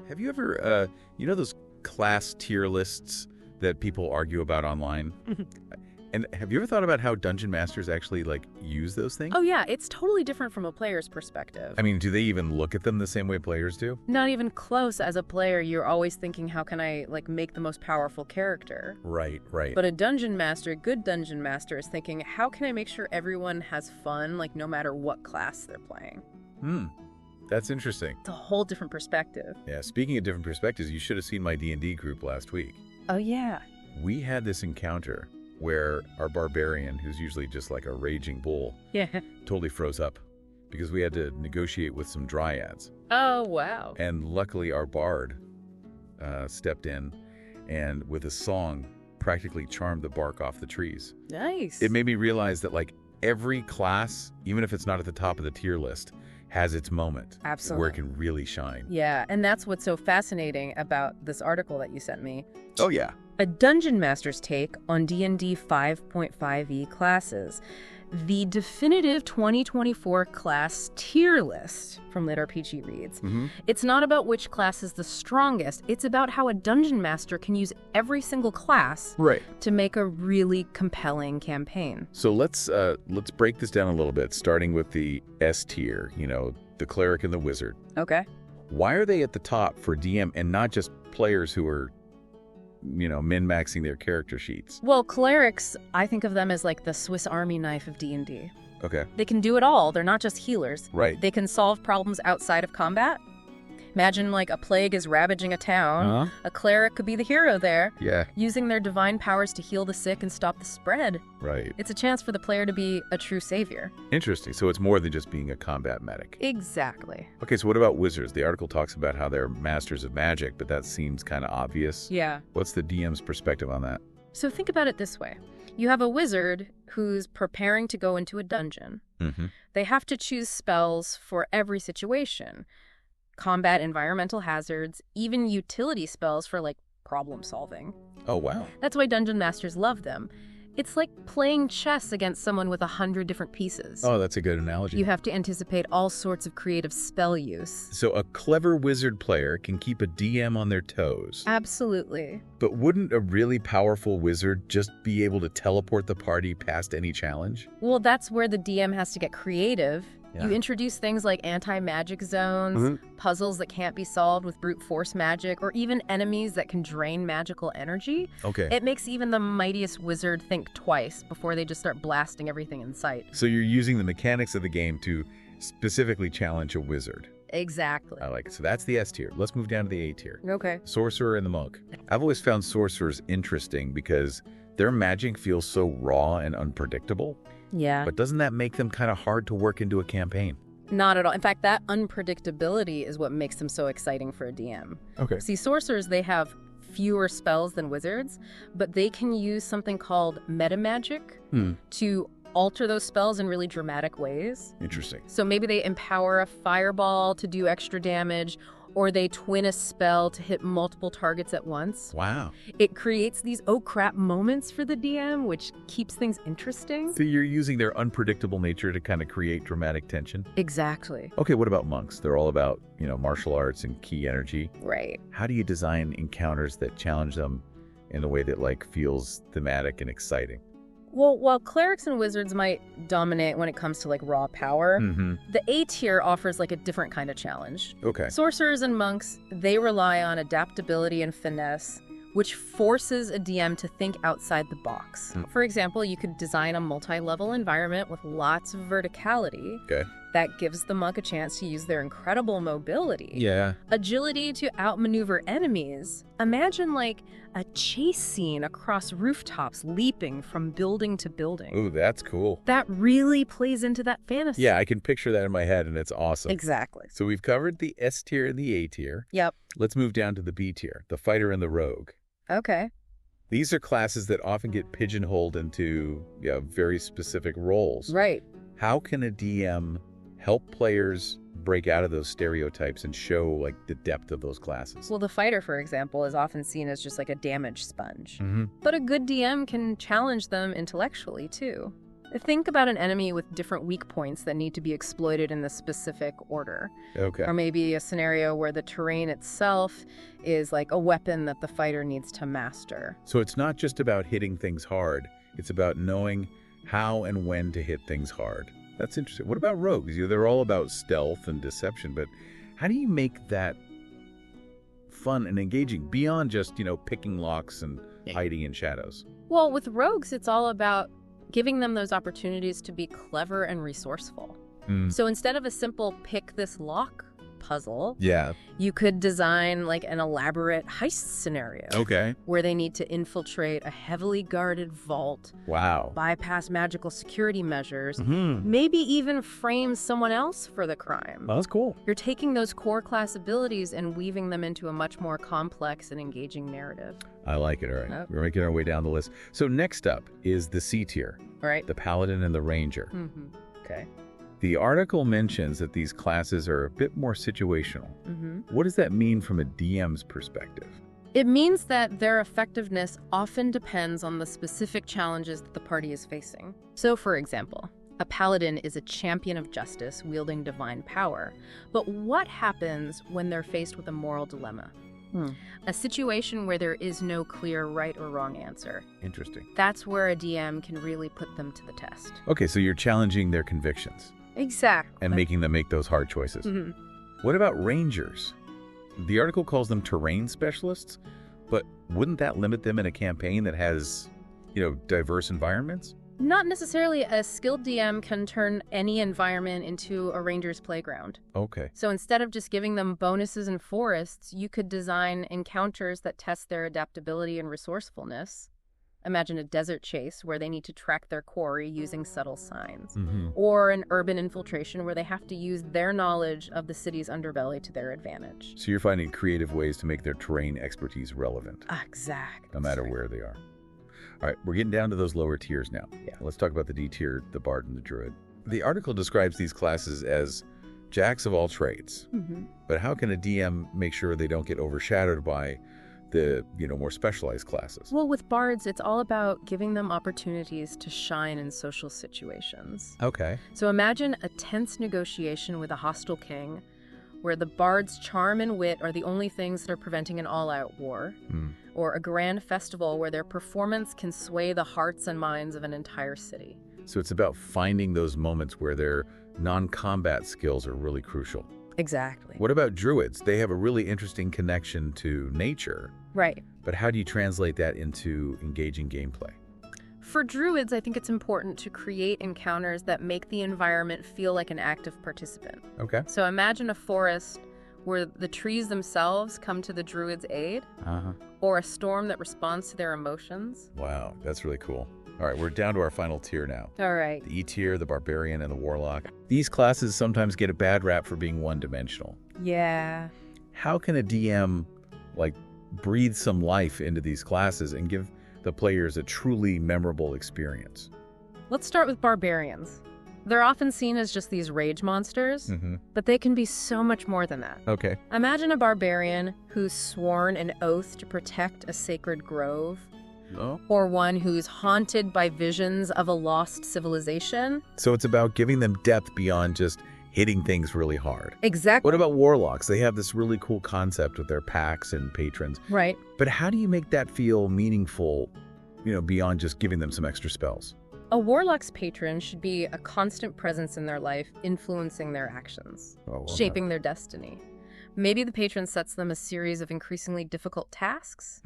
Have you ever, those class tier lists that people argue about online? And have you ever thought about how dungeon masters actually, use those things? Oh yeah, it's totally different from a player's perspective. I mean, do they even look at them the same way players do? Not even close. As a player, you're always thinking, how can I, make the most powerful character? Right. But a dungeon master, a good dungeon master, is thinking, how can I make sure everyone has fun, no matter what class they're playing? That's interesting. It's a whole different perspective. Yeah, speaking of different perspectives, you should have seen my D&D group last week. Oh yeah. We had this encounter where our barbarian, who's usually just like a raging bull, totally froze up because we had to negotiate with some dryads. Oh, wow. And luckily our bard stepped in and with a song practically charmed the bark off the trees. Nice. It made me realize that every class, even if it's not at the top of the tier list, has its moment. Absolutely. Where it can really shine. Yeah, and that's what's so fascinating about this article that you sent me. Oh, yeah. A Dungeon Master's take on D&D 5.5e classes. The definitive 2024 class tier list from LitRPG Reads. It's not about which class is the strongest. It's about how a Dungeon Master can use every single class to make a really compelling campaign. So let's break this down a little bit, starting with the S tier, the cleric and the wizard. Okay. Why are they at the top for DM and not just players who are min-maxing their character sheets? Well, clerics, I think of them as the Swiss Army knife of D&D. Okay. They can do it all. They're not just healers. Right. They can solve problems outside of combat. Imagine a plague is ravaging a town. A cleric could be the hero there. Yeah. Using their divine powers to heal the sick and stop the spread. Right. It's a chance for the player to be a true savior. Interesting. So it's more than just being a combat medic. Exactly. Okay, so what about wizards? The article talks about how they're masters of magic, but that seems kind of obvious. Yeah. What's the DM's perspective on that? So think about it this way. You have a wizard who's preparing to go into a dungeon. They have to choose spells for every situation. Combat, environmental hazards, even utility spells for problem solving. Oh, wow. That's why dungeon masters love them. It's like playing chess against someone with 100 different pieces. Oh, that's a good analogy. You have to anticipate all sorts of creative spell use. So a clever wizard player can keep a DM on their toes. Absolutely. But wouldn't a really powerful wizard just be able to teleport the party past any challenge? Well, that's where the DM has to get creative. Yeah. You introduce things like anti-magic zones, puzzles that can't be solved with brute force magic, or even enemies that can drain magical energy. Okay. It makes even the mightiest wizard think twice before they just start blasting everything in sight. So you're using the mechanics of the game to specifically challenge a wizard. Exactly. I like it. So that's the S tier. Let's move down to the A tier. Okay. Sorcerer and the monk. I've always found sorcerers interesting because their magic feels so raw and unpredictable. Yeah. But doesn't that make them kind of hard to work into a campaign? Not at all. In fact, that unpredictability is what makes them so exciting for a DM. Okay. See, sorcerers, they have fewer spells than wizards, but they can use something called metamagic to alter those spells in really dramatic ways. Interesting. So maybe they empower a fireball to do extra damage, or they twin a spell to hit multiple targets at once. Wow. It creates these oh crap moments for the DM, which keeps things interesting. So you're using their unpredictable nature to kind of create dramatic tension? Exactly. Okay, what about monks? They're all about, martial arts and key energy. Right. How do you design encounters that challenge them in a way that feels thematic and exciting? Well, while clerics and wizards might dominate when it comes to raw power, the A tier offers a different kind of challenge. Okay. Sorcerers and monks, they rely on adaptability and finesse, which forces a DM to think outside the box. For example, you could design a multi-level environment with lots of verticality. Okay. That gives the monk a chance to use their incredible mobility. Yeah. Agility to outmaneuver enemies. Imagine a chase scene across rooftops, leaping from building to building. Ooh, that's cool. That really plays into that fantasy. Yeah, I can picture that in my head, and it's awesome. Exactly. So we've covered the S tier and the A tier. Yep. Let's move down to the B tier, the fighter and the rogue. Okay. These are classes that often get pigeonholed into very specific roles. Right. How can a DM help players break out of those stereotypes and show the depth of those classes? Well, the fighter, for example, is often seen as just a damage sponge. Mm-hmm. But a good DM can challenge them intellectually, too. Think about an enemy with different weak points that need to be exploited in the specific order. Okay. Or maybe a scenario where the terrain itself is like a weapon that the fighter needs to master. So it's not just about hitting things hard. It's about knowing how and when to hit things hard. That's interesting. What about rogues? They're all about stealth and deception, but how do you make that fun and engaging beyond just, picking locks and hiding in shadows? Well, with rogues, it's all about giving them those opportunities to be clever and resourceful. So instead of a simple pick this lock puzzle, you could design like an elaborate heist scenario. Okay. Where they need to infiltrate a heavily guarded vault. Wow. Bypass magical security measures. Maybe even frame someone else for the crime. Well, that's cool. You're taking those core class abilities and weaving them into a much more complex and engaging narrative. I like it. All right. We're making our way down the list. So next up is the C tier. All right. The Paladin and the Ranger. Okay. The article mentions that these classes are a bit more situational. What does that mean from a DM's perspective? It means that their effectiveness often depends on the specific challenges that the party is facing. So, for example, a paladin is a champion of justice wielding divine power. But what happens when they're faced with a moral dilemma? A situation where there is no clear right or wrong answer. Interesting. That's where a DM can really put them to the test. Okay, so you're challenging their convictions. Exactly. And making them make those hard choices. What about Rangers? The article calls them terrain specialists, but wouldn't that limit them in a campaign that has, diverse environments? Not necessarily. A skilled DM can turn any environment into a ranger's playground. Okay. So instead of just giving them bonuses in forests, you could design encounters that test their adaptability and resourcefulness. Imagine a desert chase where they need to track their quarry using subtle signs. Or an urban infiltration where they have to use their knowledge of the city's underbelly to their advantage. So you're finding creative ways to make their terrain expertise relevant. Exactly. No matter where they are. All right, we're getting down to those lower tiers now. Let's talk about the D tier, the Bard and the Druid. The article describes these classes as jacks of all trades. But how can a DM make sure they don't get overshadowed by the, more specialized classes? Well, with bards, it's all about giving them opportunities to shine in social situations. Okay. So imagine a tense negotiation with a hostile king where the bard's charm and wit are the only things that are preventing an all-out war. Or a grand festival where their performance can sway the hearts and minds of an entire city. So it's about finding those moments where their non-combat skills are really crucial. Exactly. What about druids? They have a really interesting connection to nature. Right. But how do you translate that into engaging gameplay? For druids, I think it's important to create encounters that make the environment feel like an active participant. Okay. So imagine a forest where the trees themselves come to the druid's aid, or a storm that responds to their emotions. Wow, that's really cool. All right, we're down to our final tier now. All right. The E tier, the Barbarian, and the Warlock. These classes sometimes get a bad rap for being one-dimensional. Yeah. How can a DM, breathe some life into these classes and give the players a truly memorable experience? Let's start with barbarians. They're often seen as just these rage monsters, but they can be so much more than that. Okay. Imagine a barbarian who's sworn an oath to protect a sacred grove, or one who's haunted by visions of a lost civilization. So it's about giving them depth beyond just hitting things really hard. Exactly. What about warlocks? They have this really cool concept with their packs and patrons. Right. But how do you make that feel meaningful, beyond just giving them some extra spells? A warlock's patron should be a constant presence in their life, influencing their actions, shaping their destiny. Maybe the patron sets them a series of increasingly difficult tasks,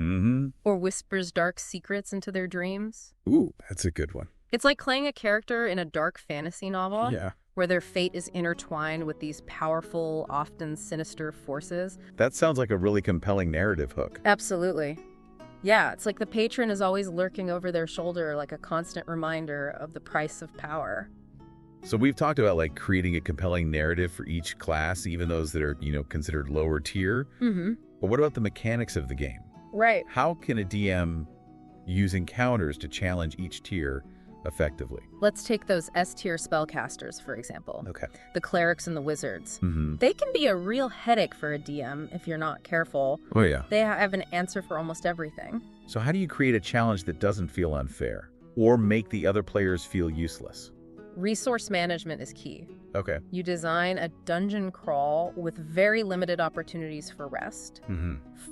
or whispers dark secrets into their dreams. Ooh, that's a good one. It's like playing a character in a dark fantasy novel, Yeah. where their fate is intertwined with these powerful, often sinister forces. That sounds like a really compelling narrative hook. Absolutely. Yeah, it's like the patron is always lurking over their shoulder like a constant reminder of the price of power. So we've talked about creating a compelling narrative for each class, even those that are, considered lower tier. But what about the mechanics of the game? Right. How can a DM use encounters to challenge each tier effectively? Let's take those S-tier spellcasters, for example. Okay. The clerics and the wizards. They can be a real headache for a DM if you're not careful. Oh, yeah. They have an answer for almost everything. So how do you create a challenge that doesn't feel unfair? or make the other players feel useless? Resource management is key. Okay. You design a dungeon crawl with very limited opportunities for rest.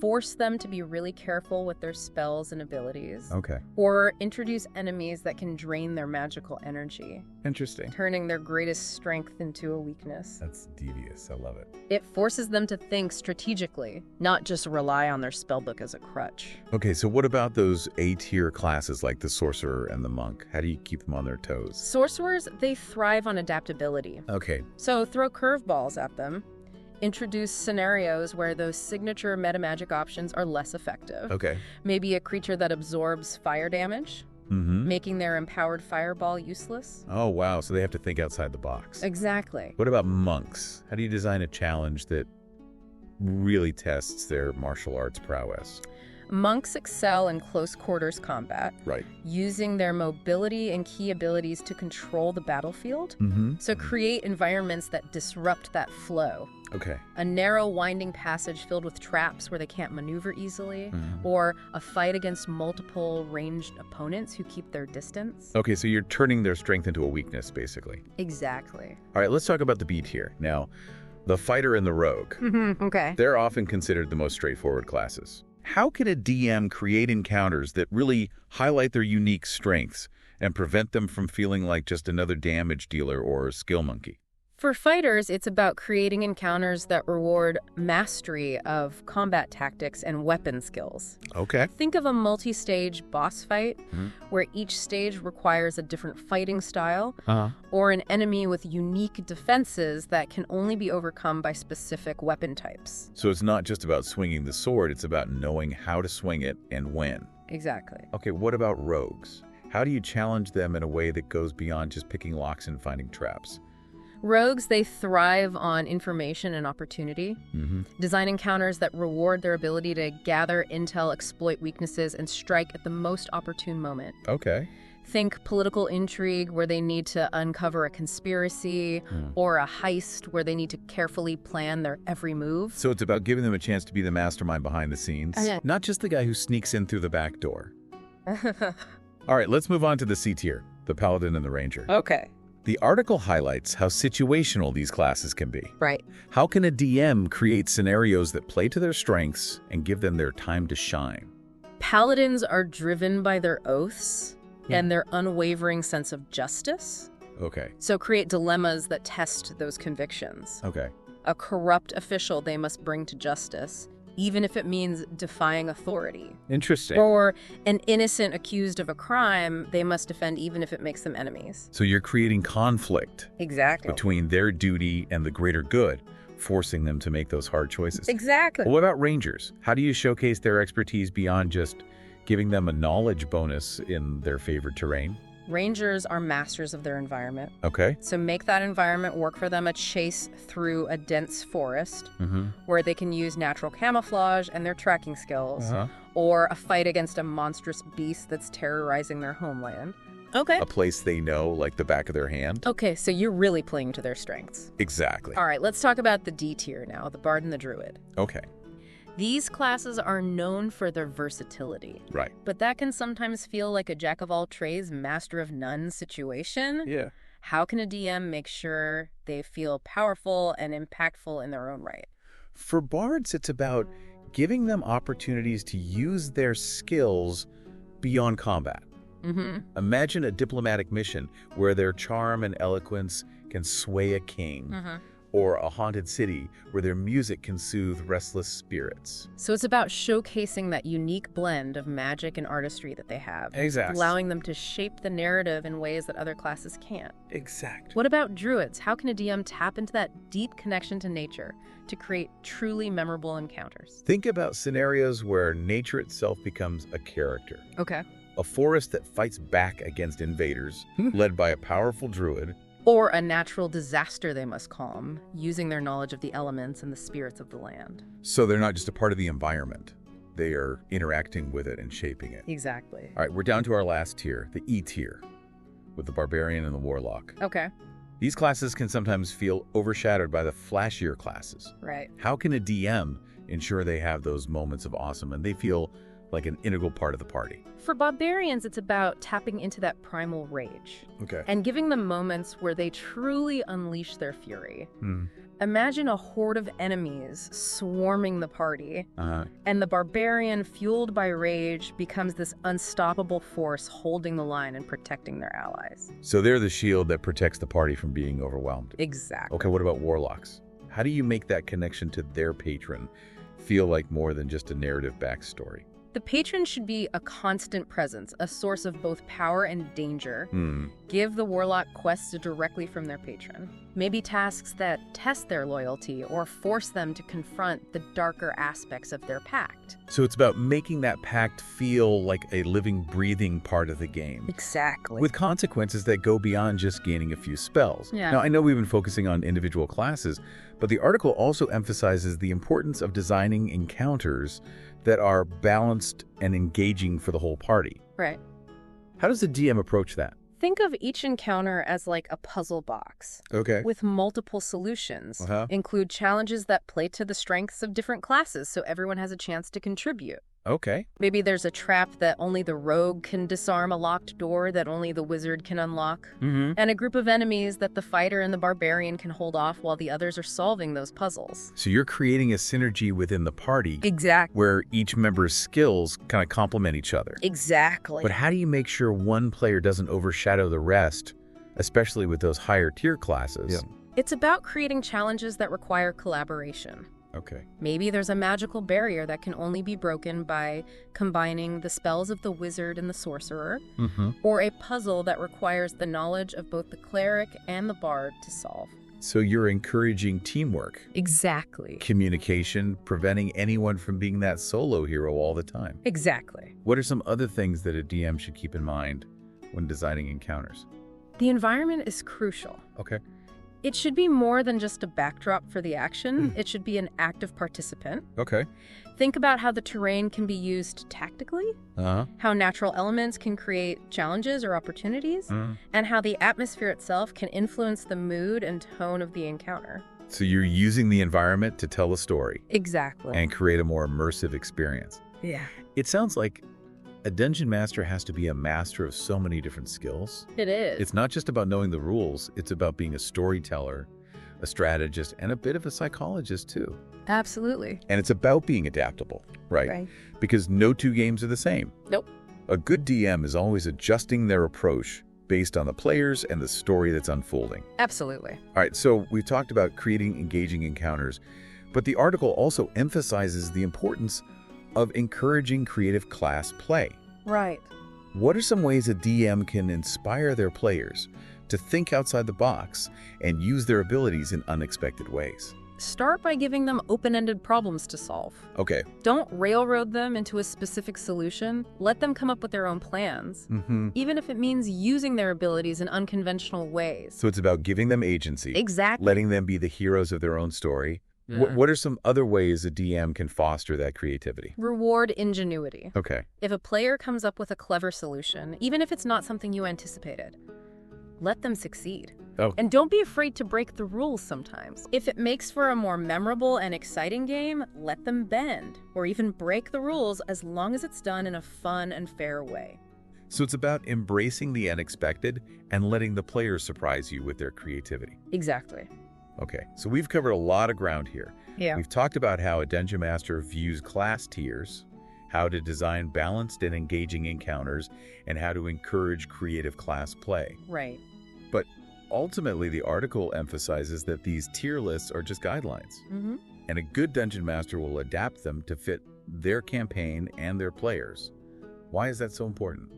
Force them to be really careful with their spells and abilities. Okay. Or introduce enemies that can drain their magical energy, Interesting. turning their greatest strength into a weakness. That's devious. I love it. It forces them to think strategically, not just rely on their spellbook as a crutch. Okay, so what about those A-tier classes like the sorcerer and the monk? How do you keep them on their toes? Sorcerers, they thrive on adaptability. Okay. So throw curveballs at them. Introduce scenarios where those signature metamagic options are less effective. Okay. Maybe a creature that absorbs fire damage, making their empowered fireball useless. Oh, wow. So they have to think outside the box. Exactly. What about monks? How do you design a challenge that really tests their martial arts prowess? Monks excel in close quarters combat, Right. using their mobility and key abilities to control the battlefield. So create environments that disrupt that flow. Okay. A narrow, winding passage filled with traps where they can't maneuver easily, or a fight against multiple ranged opponents who keep their distance. Okay, so you're turning their strength into a weakness, basically. Exactly. All right, let's talk about the B tier. Now, the fighter and the rogue. Okay. They're often considered the most straightforward classes. How can a DM create encounters that really highlight their unique strengths and prevent them from feeling like just another damage dealer or skill monkey? For fighters, it's about creating encounters that reward mastery of combat tactics and weapon skills. Okay. Think of a multi-stage boss fight where each stage requires a different fighting style, or an enemy with unique defenses that can only be overcome by specific weapon types. So it's not just about swinging the sword, it's about knowing how to swing it and when. Exactly. Okay, what about rogues? How do you challenge them in a way that goes beyond just picking locks and finding traps? Rogues, they thrive on information and opportunity. Design encounters that reward their ability to gather intel, exploit weaknesses, and strike at the most opportune moment. Okay. Think political intrigue where they need to uncover a conspiracy, or a heist where they need to carefully plan their every move. So it's about giving them a chance to be the mastermind behind the scenes, not just the guy who sneaks in through the back door. All right, let's move on to the C tier, the paladin and the ranger. Okay. The article highlights how situational these classes can be. Right. How can a DM create scenarios that play to their strengths and give them their time to shine? Paladins are driven by their oaths and their unwavering sense of justice. Okay. So create dilemmas that test those convictions. Okay. A corrupt official they must bring to justice, even if it means defying authority. Interesting. Or an innocent accused of a crime they must defend even if it makes them enemies. So you're creating conflict Exactly. between their duty and the greater good, forcing them to make those hard choices. Exactly. Well, what about rangers? How do you showcase their expertise beyond just giving them a knowledge bonus in their favored terrain? Rangers are masters of their environment. Okay. So make that environment work for them. A chase through a dense forest where they can use natural camouflage and their tracking skills. Or a fight against a monstrous beast that's terrorizing their homeland. Okay. A place they know like the back of their hand? Okay, so you're really playing to their strengths. Exactly. All right, let's talk about the D tier now, the Bard and the Druid. Okay. These classes are known for their versatility. Right. But that can sometimes feel like a jack-of-all-trades, master-of-none situation. Yeah. How can a DM make sure they feel powerful and impactful in their own right? For bards, it's about giving them opportunities to use their skills beyond combat. Imagine a diplomatic mission where their charm and eloquence can sway a king, or a haunted city where their music can soothe restless spirits. So it's about showcasing that unique blend of magic and artistry that they have. Exactly. Allowing them to shape the narrative in ways that other classes can't. Exactly. What about druids? How can a DM tap into that deep connection to nature to create truly memorable encounters? Think about scenarios where nature itself becomes a character. Okay. A forest that fights back against invaders, led by a powerful druid. Or a natural disaster they must calm, using their knowledge of the elements and the spirits of the land. So they're not just a part of the environment. They are interacting with it and shaping it. Exactly. All right, we're down to our last tier, the E tier, with the barbarian and the warlock. Okay. These classes can sometimes feel overshadowed by the flashier classes. Right. How can a DM ensure they have those moments of awesome and they feel like an integral part of the party. For barbarians, it's about tapping into that primal rage. Okay. And giving them moments where they truly unleash their fury. Imagine a horde of enemies swarming the party, and the barbarian, fueled by rage, becomes this unstoppable force holding the line and protecting their allies. So they're the shield that protects the party from being overwhelmed. Exactly. Okay, what about warlocks? How do you make that connection to their patron feel like more than just a narrative backstory? The patron should be a constant presence, a source of both power and danger. Give the warlock quests directly from their patron. Maybe tasks that test their loyalty or force them to confront the darker aspects of their pact. So it's about making that pact feel like a living, breathing part of the game. Exactly. With consequences that go beyond just gaining a few spells. Yeah. Now, I know we've been focusing on individual classes, but the article also emphasizes the importance of designing encounters that are balanced and engaging for the whole party. Right. How does the DM approach that? Think of each encounter as like a puzzle box. Okay. With multiple solutions. Include challenges that play to the strengths of different classes so everyone has a chance to contribute. Okay. Maybe there's a trap that only the rogue can disarm, a locked door that only the wizard can unlock, and a group of enemies that the fighter and the barbarian can hold off while the others are solving those puzzles. So you're creating a synergy within the party. Exactly. Where each member's skills kind of complement each other. Exactly. But how do you make sure one player doesn't overshadow the rest, especially with those higher tier classes? It's about creating challenges that require collaboration. Okay. Maybe there's a magical barrier that can only be broken by combining the spells of the wizard and the sorcerer, or a puzzle that requires the knowledge of both the cleric and the bard to solve. So you're encouraging teamwork. Exactly. Communication, preventing anyone from being that solo hero all the time. Exactly. What are some other things that a DM should keep in mind when designing encounters? The environment is crucial. Okay. It should be more than just a backdrop for the action. It should be an active participant. Okay. Think about how the terrain can be used tactically, how natural elements can create challenges or opportunities, and how the atmosphere itself can influence the mood and tone of the encounter. So you're using the environment to tell a story. Exactly. And create a more immersive experience. Yeah. It sounds like a dungeon master has to be a master of so many different skills. It is. It's not just about knowing the rules, it's about being a storyteller, a strategist, and a bit of a psychologist too. Absolutely. And it's about being adaptable, right? Because no two games are the same. Nope. A good DM is always adjusting their approach based on the players and the story that's unfolding. Absolutely. All right, so we've talked about creating engaging encounters, but the article also emphasizes the importance of encouraging creative class play. Right. What are some ways a DM can inspire their players to think outside the box and use their abilities in unexpected ways? Start by giving them open-ended problems to solve. Okay. Don't railroad them into a specific solution. Let them come up with their own plans, even if it means using their abilities in unconventional ways. So it's about giving them agency. Exactly. Letting them be the heroes of their own story. What are some other ways a DM can foster that creativity? Reward ingenuity. Okay. If a player comes up with a clever solution, even if it's not something you anticipated, let them succeed. And don't be afraid to break the rules sometimes. If it makes for a more memorable and exciting game, let them bend or even break the rules as long as it's done in a fun and fair way. So it's about embracing the unexpected and letting the players surprise you with their creativity. Exactly. Okay, so we've covered a lot of ground here. Yeah. We've talked about how a dungeon master views class tiers, how to design balanced and engaging encounters, and how to encourage creative class play. Right. But ultimately, the article emphasizes that these tier lists are just guidelines. And a good dungeon master will adapt them to fit their campaign and their players. Why is that so important?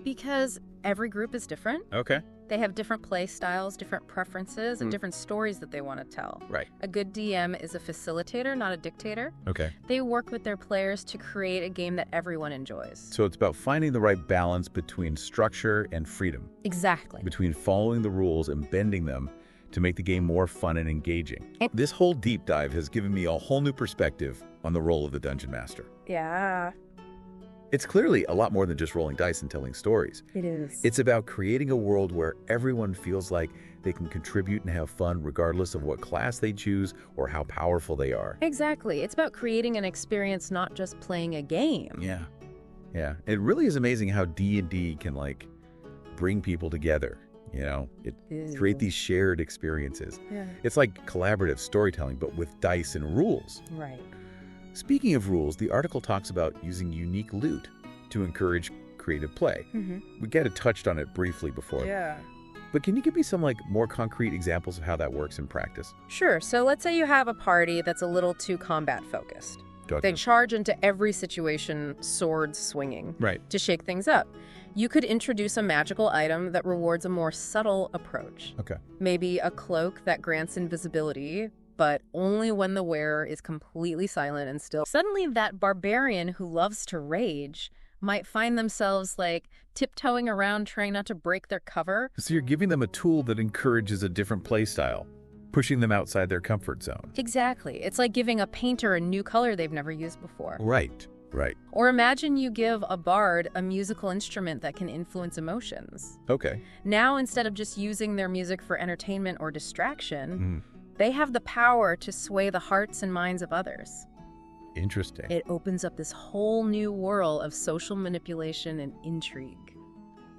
Because every group is different. Okay. They have different play styles, different preferences, and different stories that they want to tell. Right. A good DM is a facilitator, not a dictator. Okay. They work with their players to create a game that everyone enjoys. So it's about finding the right balance between structure and freedom. Exactly. Between following the rules and bending them to make the game more fun and engaging. This whole deep dive has given me a whole new perspective on the role of the dungeon master. Yeah. It's clearly a lot more than just rolling dice and telling stories. It is. It's about creating a world where everyone feels like they can contribute and have fun regardless of what class they choose or how powerful they are. Exactly. It's about creating an experience, not just playing a game. Yeah. Yeah, it really is amazing how D&D can, like, bring people together, you know? It create these shared experiences. Yeah. It's like collaborative storytelling, but with dice and rules. Right. Speaking of rules, the article talks about using unique loot to encourage creative play. We kind of touched on it briefly before. Yeah. But can you give me some, like, more concrete examples of how that works in practice? Sure. So let's say you have a party that's a little too combat focused. Gotcha. They charge into every situation, swords swinging, Right. to shake things up. You could introduce a magical item that rewards a more subtle approach. Okay. Maybe a cloak that grants invisibility, but only when the wearer is completely silent and still. Suddenly, that barbarian who loves to rage might find themselves, like, tiptoeing around trying not to break their cover. So you're giving them a tool that encourages a different play style, pushing them outside their comfort zone. Exactly. It's like giving a painter a new color they've never used before. Right. Right. Or imagine you give a bard a musical instrument that can influence emotions. Okay. Now, instead of just using their music for entertainment or distraction, they have the power to sway the hearts and minds of others. Interesting. It opens up this whole new world of social manipulation and intrigue.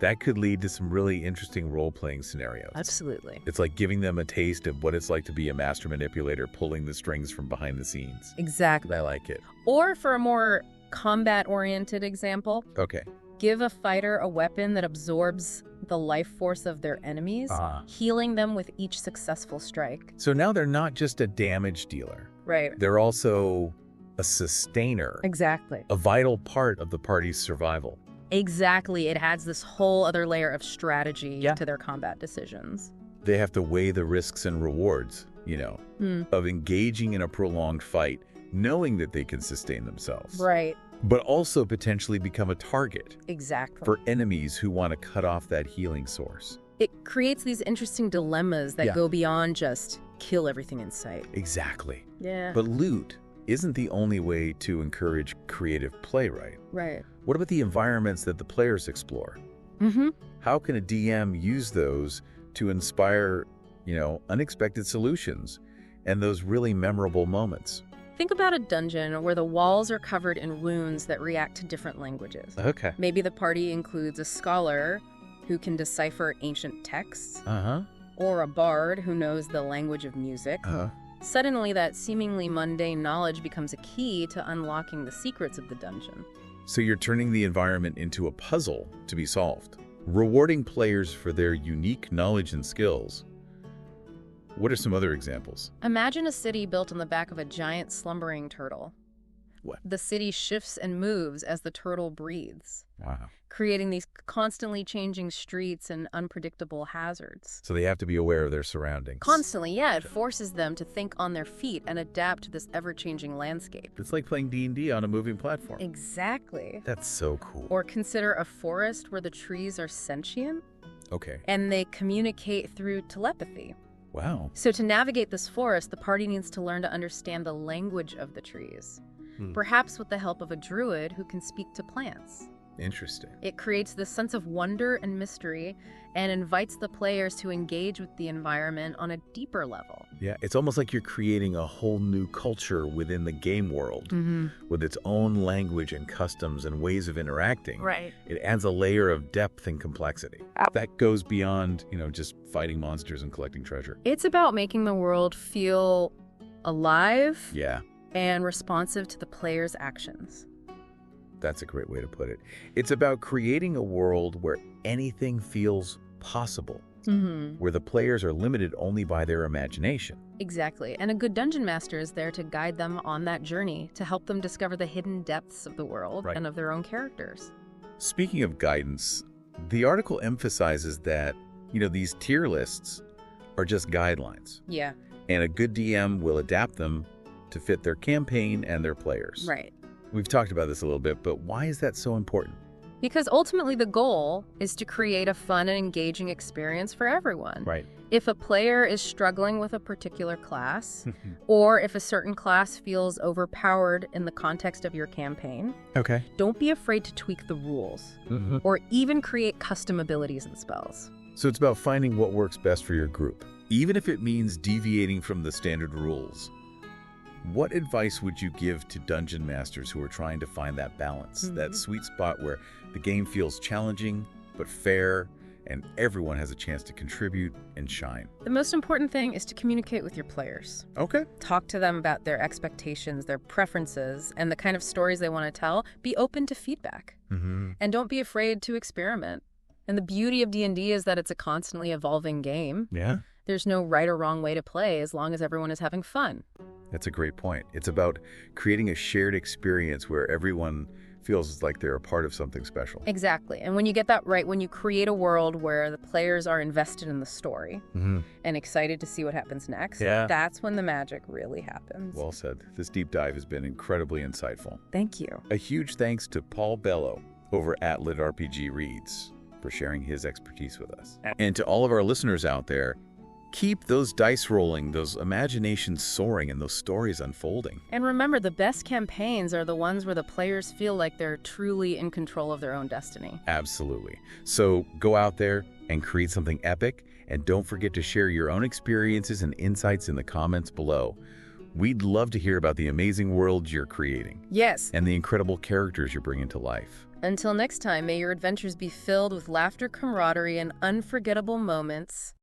That could lead to some really interesting role-playing scenarios. Absolutely. It's like giving them a taste of what it's like to be a master manipulator, pulling the strings from behind the scenes. Exactly. I like it. Or for a more combat-oriented example, Okay. give a fighter a weapon that absorbs the life force of their enemies, healing them with each successful strike. So now they're not just a damage dealer. Right. They're also a sustainer, Exactly. a vital part of the party's survival. Exactly. It adds this whole other layer of strategy Yeah. to their combat decisions. They have to weigh the risks and rewards, you know, of engaging in a prolonged fight, knowing that they can sustain themselves. Right. But also potentially become a target Exactly. for enemies who want to cut off that healing source. It creates these interesting dilemmas that Yeah. go beyond just kill everything in sight. Exactly. Yeah. But loot isn't the only way to encourage creative play, right? Right. What about the environments that the players explore? How can a DM use those to inspire, you know, unexpected solutions and those really memorable moments? Think about a dungeon where the walls are covered in runes that react to different languages. Okay. Maybe the party includes a scholar who can decipher ancient texts, or a bard who knows the language of music. Suddenly, that seemingly mundane knowledge becomes a key to unlocking the secrets of the dungeon. So you're turning the environment into a puzzle to be solved, rewarding players for their unique knowledge and skills. What are some other examples? Imagine a city built on the back of a giant slumbering turtle. What? The city shifts and moves as the turtle breathes, Wow. creating these constantly changing streets and unpredictable hazards. So they have to be aware of their surroundings. Constantly, yeah, it forces them to think on their feet and adapt to this ever-changing landscape. It's like playing D&D on a moving platform. Exactly. That's so cool. Or consider a forest where the trees are sentient Okay. and they communicate through telepathy. Wow. So to navigate this forest, the party needs to learn to understand the language of the trees, perhaps with the help of a druid who can speak to plants. Interesting. It creates this sense of wonder and mystery and invites the players to engage with the environment on a deeper level. Yeah, it's almost like you're creating a whole new culture within the game world with its own language and customs and ways of interacting. Right. It adds a layer of depth and complexity. That goes beyond, you know, just fighting monsters and collecting treasure. It's about making the world feel alive Yeah, and responsive to the players' actions. that's a great way to put it. It's about creating a world where anything feels possible, where the players are limited only by their imagination. Exactly. And a good dungeon master is there to guide them on that journey, to help them discover the hidden depths of the world and of their own characters. Speaking of guidance, the article emphasizes that, you know, these tier lists are just guidelines, Yeah. and a good DM will adapt them to fit their campaign and their players. Right. We've talked about this a little bit, but why is that so important? Because ultimately the goal is to create a fun and engaging experience for everyone. Right. If a player is struggling with a particular class, or if a certain class feels overpowered in the context of your campaign, Okay. don't be afraid to tweak the rules, or even create custom abilities and spells. So it's about finding what works best for your group, even if it means deviating from the standard rules. What advice would you give to dungeon masters who are trying to find that balance, that sweet spot where the game feels challenging but fair, and everyone has a chance to contribute and shine? The most important thing is to communicate with your players. Okay. Talk to them about their expectations, their preferences, and the kind of stories they want to tell. Be open to feedback. And don't be afraid to experiment. And the beauty of D&D is that it's a constantly evolving game. Yeah. There's no right or wrong way to play as long as everyone is having fun. That's a great point. It's about creating a shared experience where everyone feels like they're a part of something special. Exactly. And when you get that right, when you create a world where the players are invested in the story and excited to see what happens next, that's when the magic really happens. Well said. This deep dive has been incredibly insightful. Thank you. A huge thanks to Paul Bello over at LitRPG Reads for sharing his expertise with us. And to all of our listeners out there, keep those dice rolling, those imaginations soaring, and those stories unfolding. And remember, the best campaigns are the ones where the players feel like they're truly in control of their own destiny. Absolutely. So go out there and create something epic, and don't forget to share your own experiences and insights in the comments below. We'd love to hear about the amazing world you're creating. Yes. And the incredible characters you're bringing to life. Until next time, may your adventures be filled with laughter, camaraderie, and unforgettable moments.